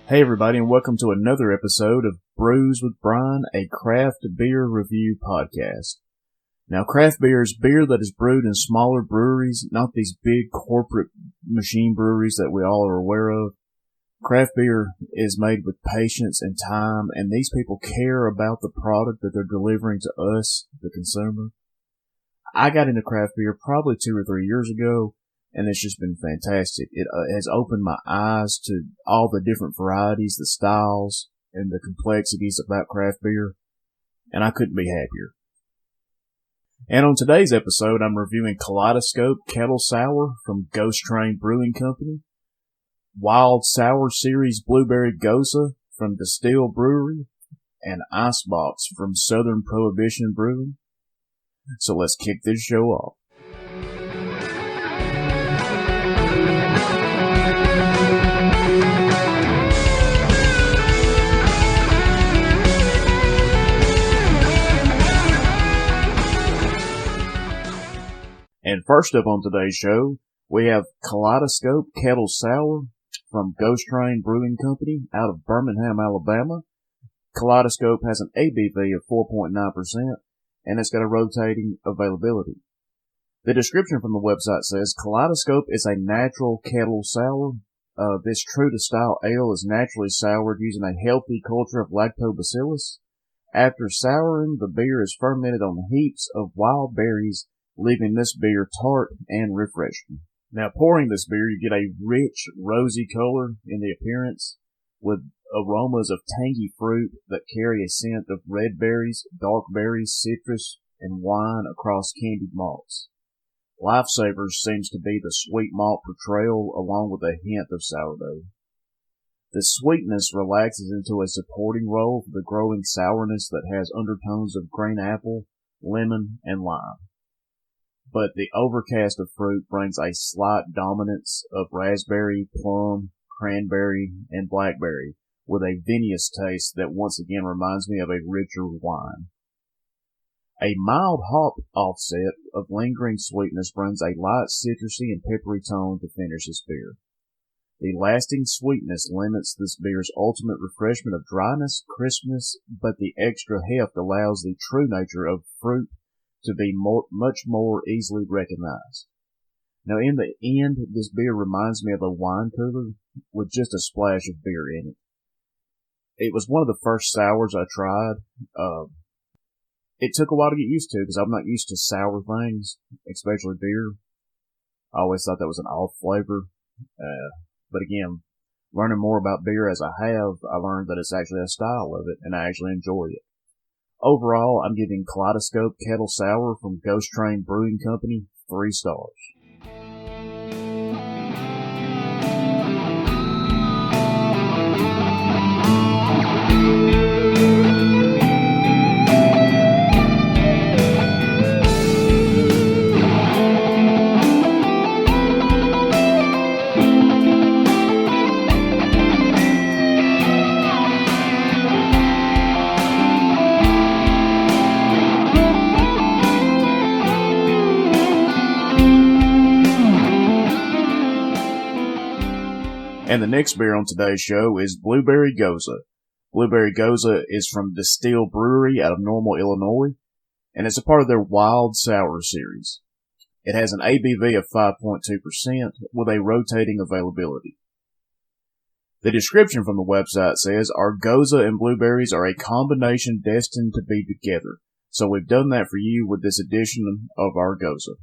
Hey everybody, and welcome to another episode of Brews with Brian, a craft beer review podcast. Now, craft beer is beer that is brewed in smaller breweries, not these big corporate machine breweries that we all are aware of. Craft beer is made with patience and time, and these people care about the product that they're delivering to us, the consumer. I got into craft beer probably 2 or 3 years ago, and it's just been fantastic. It has opened my eyes to all the different varieties, the styles, and the complexities about craft beer, and I couldn't be happier. And on today's episode, I'm reviewing Kaleidoscope Kettle Sour from Gose Brewing Company, Wild Sour Series Blueberry Gose from Distill Brewery, and Icebox from Southern Prohibition Brewing. So let's kick this show off. And first up on today's show, we have Kaleidoscope Kettle Sour from Gose Brewing Company out of Birmingham, Alabama. Kaleidoscope has an ABV of 4.9%, and it's got a rotating availability. The description from the website says, Kaleidoscope is a natural kettle sour. This true-to-style ale is naturally soured using a healthy culture of lactobacillus. After souring, the beer is fermented on heaps of wild berries, leaving this beer tart and refreshing. Now, pouring this beer, you get a rich, rosy color in the appearance with aromas of tangy fruit that carry a scent of red berries, dark berries, citrus, and wine across candied malts. Lifesavers seems to be the sweet malt portrayal along with a hint of sourdough. The sweetness relaxes into a supporting role for the growing sourness that has undertones of green apple, lemon, and lime. But the overcast of fruit brings a slight dominance of raspberry, plum, cranberry, and blackberry, with a vinous taste that once again reminds me of a richer wine. A mild hop offset of lingering sweetness brings a light citrusy and peppery tone to finish this beer. The lasting sweetness limits this beer's ultimate refreshment of dryness, crispness, but the extra heft allows the true nature of fruit to be much more easily recognized. Now, in the end, this beer reminds me of a wine cooler with just a splash of beer in it. It was one of the first sours I tried. It took a while to get used to because I'm not used to sour things, especially beer. I always thought that was an off flavor. But again, learning more about beer as I have, I learned that it's actually a style of it, and I actually enjoy it. Overall, I'm giving Kaleidoscope Kettle Sour from Gose Brewing Company 3 stars. And the next beer on today's show is Blueberry Gose. Blueberry Gose is from Distill Brewery out of Normal, Illinois, and it's a part of their Wild Sour series. It has an ABV of 5.2% with a rotating availability. The description from the website says, our Gose and blueberries are a combination destined to be together, so we've done that for you with this edition of our Gose.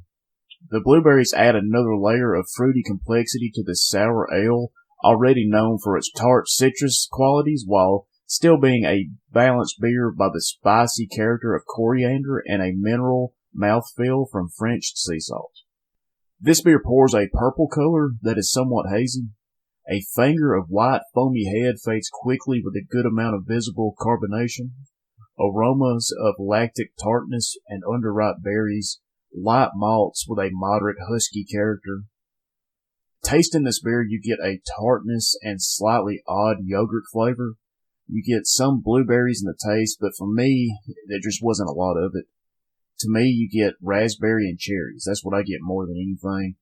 The blueberries add another layer of fruity complexity to this sour ale, already known for its tart citrus qualities, while still being a balanced beer by the spicy character of coriander and a mineral mouthfeel from French sea salt. This beer pours a purple color that is somewhat hazy. A finger of white foamy head fades quickly with a good amount of visible carbonation. Aromas of lactic tartness and underripe berries, light malts with a moderate husky character. Tasting this beer, you get a tartness and slightly odd yogurt flavor. You get some blueberries in the taste, but for me, there just wasn't a lot of it. To me, you get raspberry and cherries. That's what I get more than anything.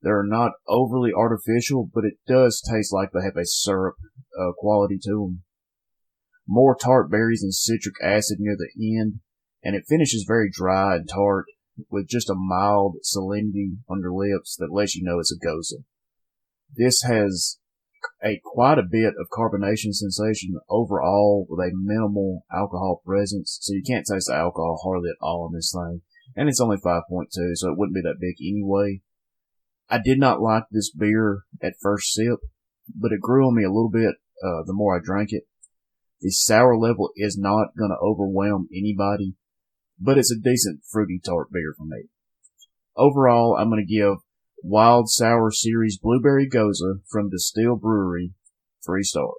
They're not overly artificial, but it does taste like they have a syrup quality to them. More tart berries and citric acid near the end, and it finishes very dry and tart with just a mild salinity on your lips that lets you know it's a Gose. This has quite a bit of carbonation sensation overall with a minimal alcohol presence, so you can't taste the alcohol hardly at all in this thing. And it's only 5.2, so it wouldn't be that big anyway. I did not like this beer at first sip, but it grew on me a little bit the more I drank it. The sour level is not going to overwhelm anybody, but it's a decent fruity tart beer for me. Overall, I'm going to give Wild Sour Series Blueberry Gose from Distill Brewery 3 stars.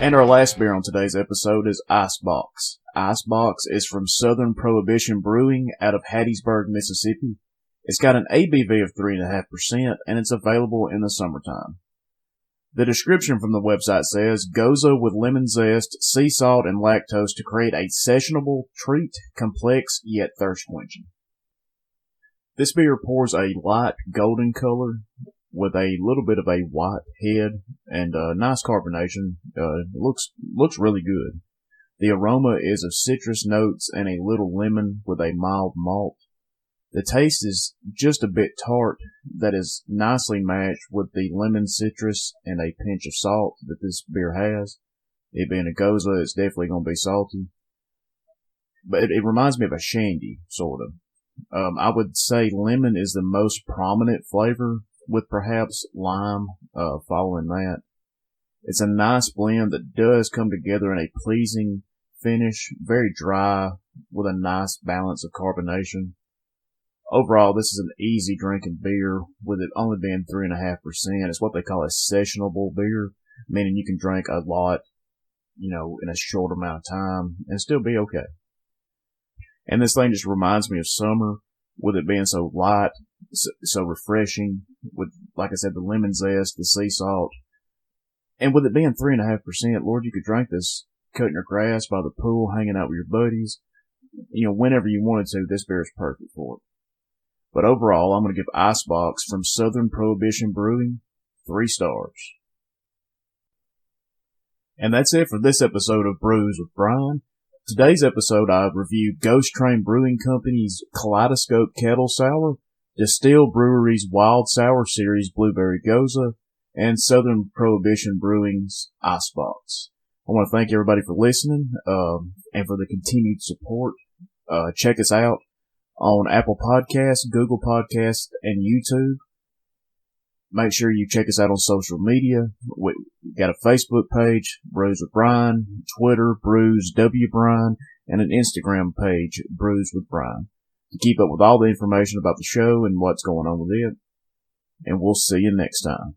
And our last beer on today's episode is Icebox. Icebox is from Southern Prohibition Brewing out of Hattiesburg, Mississippi. It's got an ABV of 3.5%, and it's available in the summertime. The description from the website says, Gose with lemon zest, sea salt, and lactose to create a sessionable treat, complex yet thirst-quenching. This beer pours a light golden color with a little bit of a white head and nice carbonation. It looks really good. The aroma is of citrus notes and a little lemon with a mild malt. The taste is just a bit tart that is nicely matched with the lemon citrus and a pinch of salt that this beer has. It being a Gose, it's definitely going to be salty. But it reminds me of a shandy, sort of. I would say lemon is the most prominent flavor, with perhaps lime following that. It's a nice blend that does come together in a pleasing finish, very dry, with a nice balance of carbonation. Overall, this is an easy drinking beer, with it only being 3.5%. It's what they call a sessionable beer, meaning you can drink a lot, in a short amount of time and still be okay. And this thing just reminds me of summer, with it being so light, so refreshing, with, like I said, the lemon zest, the sea salt, and with it being 3.5%, Lord, you could drink this cutting your grass by the pool, hanging out with your buddies, whenever you wanted to. This beer is perfect for it. But overall, I'm going to give Icebox from Southern Prohibition Brewing 3 stars. And that's it for this episode of Brews with Brian. Today's episode, I reviewed Ghost Train Brewing Company's Kaleidoscope Kettle Sour, Distill Brewery's Wild Sour Series Blueberry Gose, and Southern Prohibition Brewing's Icebox. I want to thank everybody for listening, and for the continued support. Check us out on Apple Podcasts, Google Podcasts, and YouTube. Make sure you check us out on social media. We've got a Facebook page, Brews with Brian, Twitter, Brews W Brian, and an Instagram page, Brews with Brian, to keep up with all the information about the show and what's going on with it. And we'll see you next time.